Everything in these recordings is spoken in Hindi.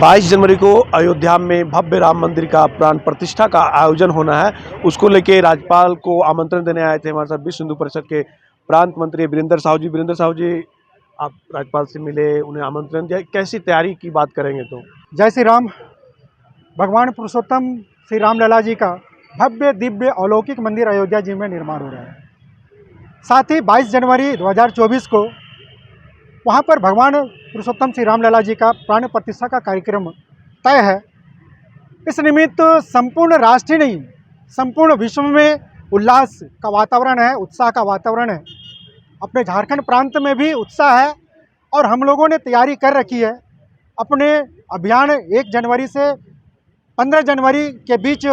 22 जनवरी को अयोध्या में भव्य राम मंदिर का प्राण प्रतिष्ठा का आयोजन होना है। उसको लेके राज्यपाल को आमंत्रण देने आए थे हमारे साथ विश्व हिंदू परिषद के प्रांत मंत्री वीरेंद्र साहू जी। वीरेंद्र साहू जी, आप राज्यपाल से मिले, उन्हें आमंत्रण दिया, कैसी तैयारी की बात करेंगे तो? जय श्री राम। भगवान पुरुषोत्तम श्री राम लला जी का भव्य दिव्य अलौकिक मंदिर अयोध्या जी में निर्माण हो रहा है। साथ ही 22 जनवरी 2024 को वहाँ पर भगवान पुरुषोत्तम श्री राम लला जी का प्राण प्रतिष्ठा का कार्यक्रम तय है। इस निमित्त संपूर्ण राष्ट्र ही नहीं, संपूर्ण विश्व में उल्लास का वातावरण है, उत्साह का वातावरण है। अपने झारखंड प्रांत में भी उत्साह है और हम लोगों ने तैयारी कर रखी है। अपने अभियान 1 जनवरी से 15 जनवरी के बीच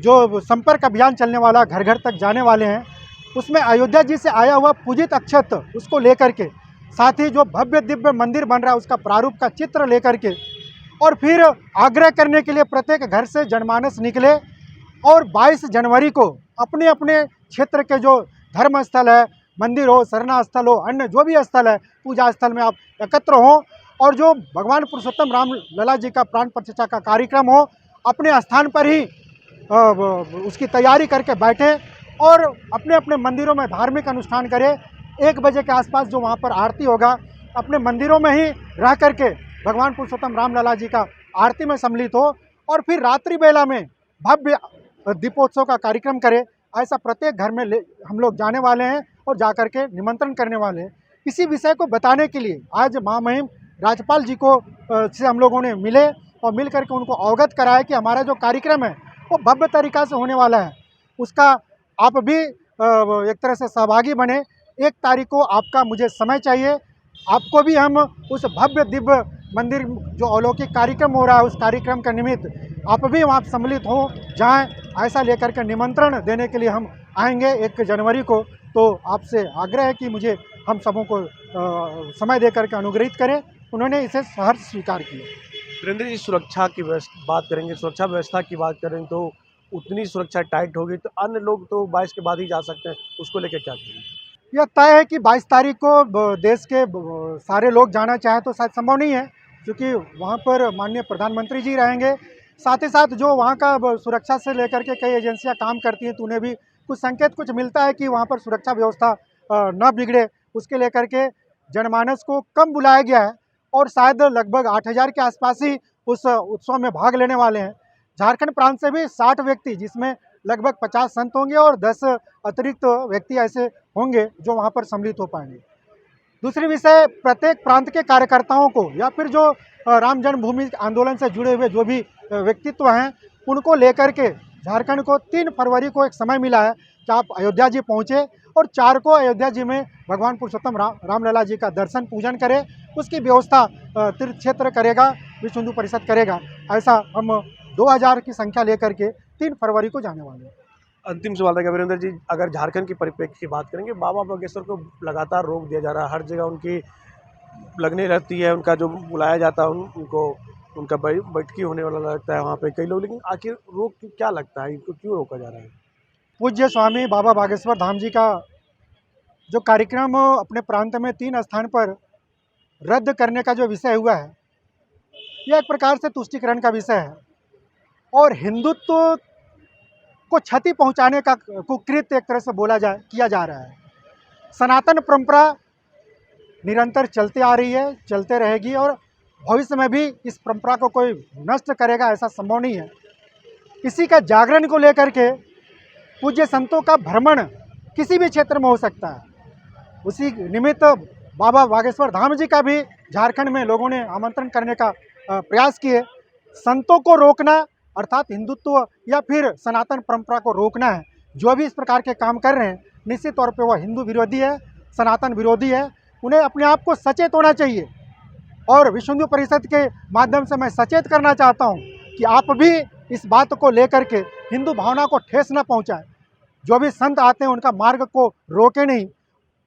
जो संपर्क अभियान चलने वाला, घर घर तक जाने वाले हैं, उसमें अयोध्या जी से आया हुआ पूजित अक्षत उसको लेकर के, साथ ही जो भव्य दिव्य मंदिर बन रहा है उसका प्रारूप का चित्र लेकर के, और फिर आग्रह करने के लिए प्रत्येक घर से जनमानस निकले और 22 जनवरी को अपने अपने क्षेत्र के जो धर्म स्थल है, मंदिर हो, सरना स्थल हो, अन्य जो भी स्थल है, पूजा स्थल में आप एकत्र हों और जो भगवान पुरुषोत्तम राम लला जी का प्राण प्रतिष्ठा का कार्यक्रम हो, अपने स्थान पर ही उसकी तैयारी करके बैठें और अपने अपने मंदिरों में धार्मिक अनुष्ठान करें। 1 बजे के आसपास जो वहाँ पर आरती होगा, अपने मंदिरों में ही रह करके भगवान पुरुषोत्तम राम लला जी का आरती में सम्मिलित हो और फिर रात्रि बेला में भव्य दीपोत्सव का कार्यक्रम करें। ऐसा प्रत्येक घर में हम लोग जाने वाले हैं और जाकर के निमंत्रण करने वाले हैं। इसी विषय को बताने के लिए आज महामहिम राज्यपाल जी को से हम लोगों ने मिले और मिल करके उनको अवगत कराया कि हमारा जो कार्यक्रम है वो भव्य तरीक़ा से होने वाला है। उसका आप भी एक तरह से सहभागी बने। 1 तारीख को आपका मुझे समय चाहिए। आपको भी हम उस भव्य दिव्य मंदिर जो अलौकिक कार्यक्रम हो रहा है, उस कार्यक्रम के निमित्त आप भी वहाँ सम्मिलित हों, जाएँ, ऐसा लेकर के निमंत्रण देने के लिए हम आएंगे 1 जनवरी को। तो आपसे आग्रह है कि मुझे हम सबों को समय देकर के अनुग्रहित करें। उन्होंने इसे सहर्ष स्वीकार किया। वीरेंद्र जी, सुरक्षा की बात करेंगे, सुरक्षा व्यवस्था की बात करें तो उतनी सुरक्षा टाइट होगी, तो अन्य लोग तो 22 के बाद ही जा सकते हैं, उसको लेकर क्या कहेंगे? यह तय है कि 22 तारीख को देश के सारे लोग जाना चाहें तो शायद संभव नहीं है, क्योंकि वहाँ पर माननीय प्रधानमंत्री जी रहेंगे। साथ ही साथ जो वहाँ का सुरक्षा से लेकर के कई एजेंसियाँ काम करती हैं, तो उन्हें भी कुछ संकेत कुछ मिलता है कि वहाँ पर सुरक्षा व्यवस्था न बिगड़े, उसके लेकर के जनमानस को कम बुलाया गया है और शायद लगभग 8000 के आसपास ही उस उत्सव में भाग लेने वाले हैं। झारखंड प्रांत से भी 60 व्यक्ति, जिसमें लगभग 50 संत होंगे और 10 अतिरिक्त व्यक्ति ऐसे होंगे जो वहाँ पर सम्मिलित हो पाएंगे। दूसरी विषय, प्रत्येक प्रांत के कार्यकर्ताओं को या फिर जो राम जन्मभूमि आंदोलन से जुड़े हुए जो भी व्यक्तित्व हैं, उनको लेकर के झारखंड को 3 फरवरी को एक समय मिला है कि आप अयोध्या जी पहुँचे और 4 को अयोध्या जी में भगवान पुरुषोत्तम राम लला जी का दर्शन पूजन करें। उसकी व्यवस्था तीर्थ क्षेत्र करेगा, विश्व हिंदू परिषद करेगा। ऐसा हम 2000 की संख्या लेकर के 3 फरवरी को जाने वाले हैं। अंतिम सवाल रहेगा वीरेंद्र जी, अगर झारखंड की परिप्रेक्ष्य की बात करेंगे, बाबा बागेश्वर को लगातार रोक दिया जा रहा है, हर जगह उनकी लगने रहती है, उनका जो बुलाया जाता है उनको, उनका बैठकी होने वाला लगता है वहाँ पे कई लोग, लेकिन आखिर रोक क्या लगता है, इनको क्यों रोका जा रहा है? पूज्य स्वामी बाबा बागेश्वर धाम जी का जो कार्यक्रम अपने प्रांत में 3 स्थान पर रद्द करने का जो विषय हुआ है, यह एक प्रकार से तुष्टीकरण का विषय है और हिंदुत्व को क्षति पहुंचाने का कुकृत्य एक तरह से किया जा रहा है। सनातन परंपरा निरंतर चलती आ रही है, चलते रहेगी और भविष्य में भी इस परंपरा को कोई नष्ट करेगा ऐसा संभव नहीं है। इसी का जागरण को लेकर के पूज्य संतों का भ्रमण किसी भी क्षेत्र में हो सकता है। उसी निमित्त बाबा बागेश्वर धाम जी का भी झारखंड में लोगों ने आमंत्रण करने का प्रयास किए। संतों को रोकना अर्थात हिंदुत्व या फिर सनातन परंपरा को रोकना है। जो भी इस प्रकार के काम कर रहे हैं, निश्चित तौर पे वह हिंदू विरोधी है, सनातन विरोधी है। उन्हें अपने आप को सचेत होना चाहिए और विश्व हिंदू परिषद के माध्यम से मैं सचेत करना चाहता हूँ कि आप भी इस बात को लेकर के हिंदू भावना को ठेस न पहुँचाएं। जो भी संत आते हैं उनका मार्ग को रोके नहीं,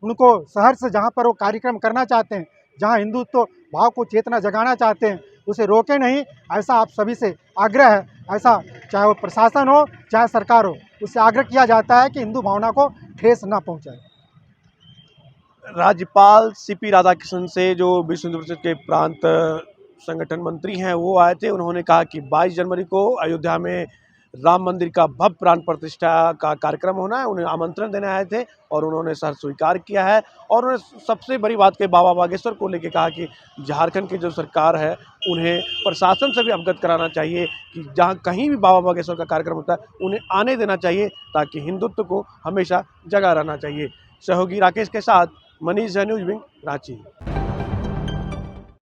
उनको शहर से जहाँ पर वो कार्यक्रम करना चाहते हैं, जहाँ हिंदुत्व भाव को चेतना जगाना चाहते हैं, उसे रोके नहीं। ऐसा आप सभी से आग्रह है। ऐसा चाहे वो प्रशासन हो चाहे सरकार हो, उससे आग्रह किया जाता है कि हिंदू भावना को ठेस न पहुँचाए। राज्यपाल सीपी राधाकृष्णन से जो विश्व हिंदू परिषद के प्रांत संगठन मंत्री हैं वो आए थे। उन्होंने कहा कि 22 जनवरी को अयोध्या में राम मंदिर का भव्य प्राण प्रतिष्ठा का कार्यक्रम होना है। उन्हें आमंत्रण देने आए थे और उन्होंने सर स्वीकार किया है। और उन्होंने सबसे बड़ी बात कही बाबा बागेश्वर को लेकर, कहा कि झारखंड की जो सरकार है उन्हें प्रशासन से भी अवगत कराना चाहिए कि जहां कहीं भी बाबा बागेश्वर का कार्यक्रम होता है उन्हें आने देना चाहिए, ताकि हिंदुत्व को हमेशा जगा रहना चाहिए। सहयोगी राकेश के साथ मनीष, न्यूज़ विंग, रांची।